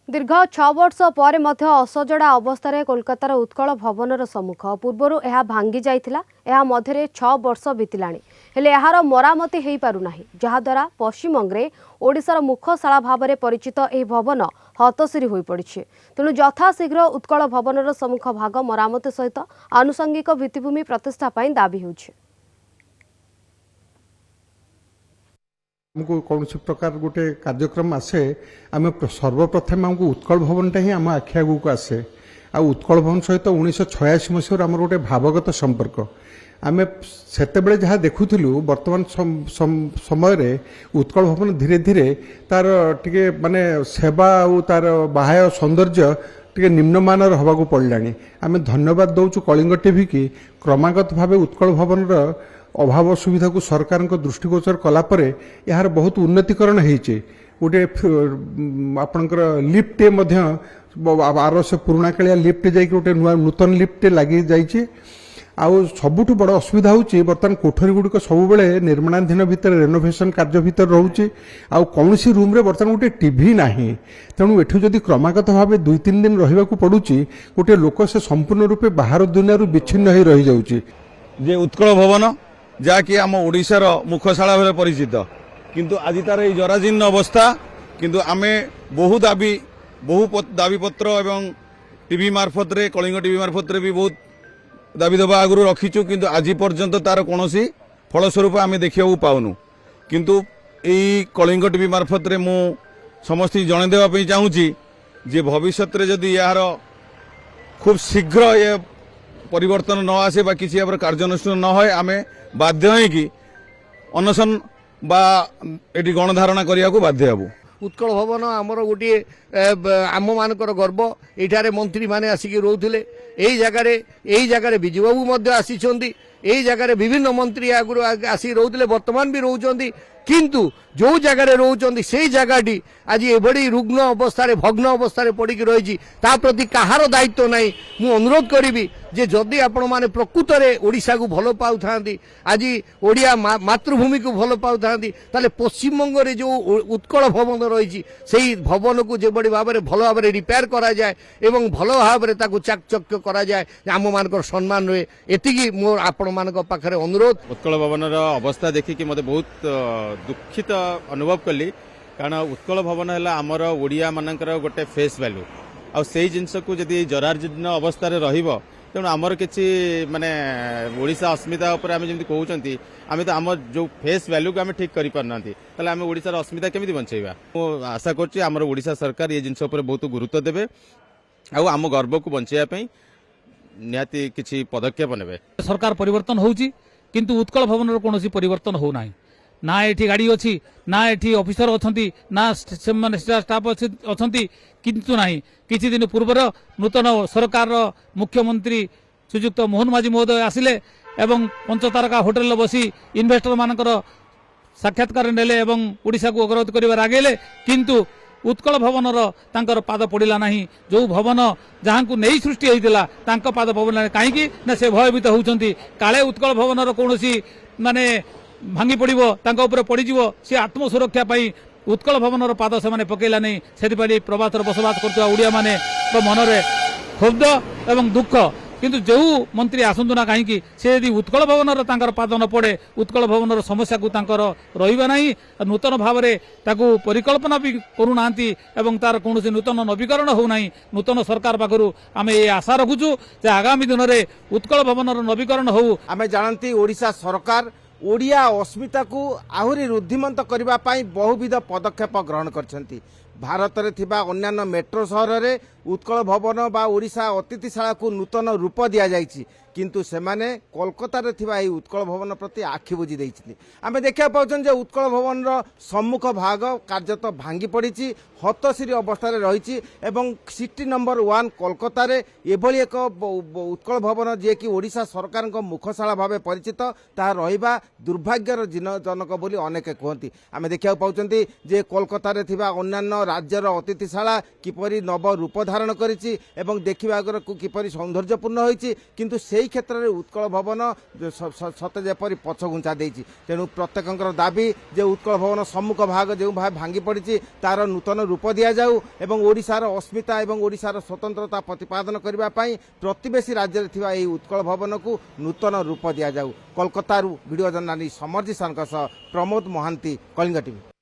दीर्घ 6 वर्ष पर असजड़ा अवस्था कोलकातार उत्कल भवनर सम्मुख पूर्वर यह भांगी जाइथिला। यह मध्य 6 वर्ष बीतलाणी हेले यार मरामती हो पारुना, जहाद्वारा पश्चिमबंग में ओडिशार मुखशाला भाव में परिचित यह भवन हतशिरी हो पड़ी। तेणु यथाशीघ्र उत्कल भवनर सम्मुख भाग मरामती सहित आनुषंगिक भित्तिभूमि प्रतिष्ठा दाबी होछि। हमको कौन प्रकार गोटे कार्यक्रम आसे आम सर्वप्रथम आमको उत्कल भवनटा ही आम आखि आगू को आसे। आ उत्कल भवन सहित 1986 मसीह आम गोटे भावगत संपर्क आम से जहाँ देखुलु वर्तमान समय उत्कल भवन धीरे धीरे तार टिके माने सेवा और तार बाह्य सौंदर्य टिके निम्नमानर होबाकू पड़लानी। आम धन्यवाद दौचु कलिंग टीवी की क्रमागत भाव उत्कल भवन अभाव सुविधा को सरकार दृष्टिगोचर कलापर यार बहुत उन्नतीकरण होइचे। गोटे आपणकर लिफ्ट आर से पुराणा कालिया लिफ्ट जाइए गोटे नूतन लिफ्ट लगी जाइए। आउ सबुठ बड़ असुविधा होची बर्तमान कोठरी गुड़िक सब निर्माणाधीन भितर रेनोवेशन कार्य भितर रोचे। आउ कौन सी रूम रे बर्तमान गोटे टीवी नाही। तेणु एठू जदि क्रमागत भाव 2-3 दिन रहिबाकू पड़ुची गोटे लोक से संपूर्ण रूपे बाहर दुनिया विच्छिन्न हो रही जाउची। जे उत्कल भवन जहाँकि आम ओडिशार मुखशाला भाव परिचित, किंतु आज तार ये जराजीर्ण अवस्था। किंतु आमे बहु दाबी पत्र एवं टीवी मार्फत रे कलिंग टीवी मार्फत रे भी बहुत दाबी दबा आगु रखीचु, किंतु आज पर्यंत तार कौन फलस्वरूप आम देखा पाऊनु। किंतु यही कलिंग टीवी मार्फत रे मु समस्त जन देवाई चाहूँगी जे भविष्य रे जदि यार खूब शीघ्र ये परिवर्तन न आसे बा किसी कार्यानुष्ठान न होए आमे बाध्य है कि अनशन बा एटी गणधारणा करिया को बाध्य हबु। उत्कल भवन आमर गोटे आम मानकर गर्व। एठारे मंत्री माने आसिकी रोथुले एई जगार विजुबाबू आसी एई जगार विभिन्न मंत्री आगुर आसी रोथुले वर्तमान भी रोचंती। किंतु जो जगार रोचंती से जगाटी आज एभली रुग्ण अवस्था भग्न अवस्था पड़िकी रही प्रति कहार दायित्व नहीं। मु अनुरोध करी जे जदि आपण माने प्रकृत में ओडिशा को भल पाऊ था, आज ओडिया मातृभूमि को भल पाऊ था, ताले पश्चिमबंग रे जो उत्कल भवन रही से भवन को जो भाव में भल भाव रिपेयर करा जाए एवं भल भाव में ताकू चाकचक्य करा जाए आम मान सम्मान रहे। एतिकी मोर आपण मान पाखरे अनुरोध। उत्कल भवन अवस्था देखिकी मते बहुत दुखित अनुभव कली, कारण उत्कल भवन है आमर ओडिया मानकर गोटे फेस वैल्यू आ से जिनस को जदि जराजीर्ण अवस्था रहिबो तेणु आमर किसी माने ओडिशा अस्मिता उपर आम जमी कहते आम तो आम जो फेस वैल्यू को आम ठीक कर पारना ताले आम ओडिशार अस्मिता केमिति बंचेबा। आशा करछि आमर ओडिशा सरकार ये जिनस उपर बहुत गुरुत्व देबे आ आम गर्व को बंचेबा निहाती किछि पदक्षेप नेबे। सरकार परिवर्तन होउची किंतु उत्कल भवन कौन परिवर्तन हो ना। ना एठी गाड़ी अच्छी ना एठी ऑफिसर अच्छी ना स्टाफ अच्छी, किंतु नहीं किछि दिन पूर्वर नूतन सरकार मुख्यमंत्री श्रीजुक्त मोहन माझी महोदय आसिले एवं पंचतारका होटेल बसी इन्वेस्टर मानकर साक्षात्कार नेले एवं ओडिशा को अग्रगति करिबार आगेले, किंतु उत्कल भवनर तांकर पाद पड़िला नहीं। जो भवन जहाँ को नहीं सृष्टि होइतिला तांको पाद पड़िला कहीं ना से भयभीत होउछंती काले उत्कल भवनर कौनसी माने भांगी पड़ो तांको ऊपर पड़ीजिवो से आत्मसुरक्षा पाई उत्कल भवनर पाद से पकेला नहीं। से प्रवासर बसवास करता ओडिया माने मनरे क्षुब्ध एवं दुख, किंतु जो मंत्री आसतु ना कहीं से यदि उत्कल भवनर तांकर पाद न पड़े उत्कल भवनर समस्या को तांकर रहिबा नहीं। नूतन भाव में ताकू परिकल्पना भी करूना एवं तार कौन नूतन नवीकरण हो नहीं। नूतन सरकार पाखु आम ये आशा रखुचु जे आगामी दिन में उत्कल भवनर नवीकरण हो। आम जानती ओडिशा सरकार ओडिया अस्मिता को आहुरी रुद्धिमंत करने बहुविध पदक्षेप ग्रहण करछंती। भारत रे थिबा अन्यान्य मेट्रो सहर रे उत्कल भवन बा ओडिशा अतिथिशाला को नूतन रूप दिया जाइछि, किंतु सेमाने कोलकाता रे थिबा एई उत्कल भवन प्रति आखि बुझी दैछिनि। आमे देखिया पाउछन जे उत्कल भवन रो सम्मुख भाग कार्यत भांगी पड़िछि हतशिरी अवस्था रे रहिछि एवं सिटी नंबर 1 कोलकाता रे एभली एक उत्कल भवन जे कि ओडिशा सरकार को मुखशाला भाव परिचित ता रहिबा दुर्भाग्यर जनक बोली अनेक कहती। आमे देखिया पाउछन्ती जे कोलकाता रे थिबा अन्यान्य राज्यर अतिथिशाला किपरि नव रूप धारण करिछि एवं देखिबा किपरि सौंदर्यपूर्ण होइछि, किंतु सेई সেই ক্ষেত্রে উৎকল ভবন সতে যেপরি পছঘুঞ্চা দিয়েছি তেণু প্রত্যেকঙ্কর দাবি যে উৎকল ভবন সম্মুখ ভাগ যে ভাঙ্গি পড়িছি তার নূতন রূপ দিয়াযাও এবং ওড়িশার অস্মিতা এবং ওড়িশার স্বতন্ত্রতা প্রতিপাদন করা প্রতিবেশী রাজ্যের থিবা এই উৎকল ভবনকু নূতন রূপ দিয়াযাও। কোলকাতারু ভিডিও জর্নালিষ্ট সমর্জি সারଙ୍କ ସହ ପ୍ରମୋଦ ମହାନ୍ତି, କଳିଙ୍ଗ ଟିଭି।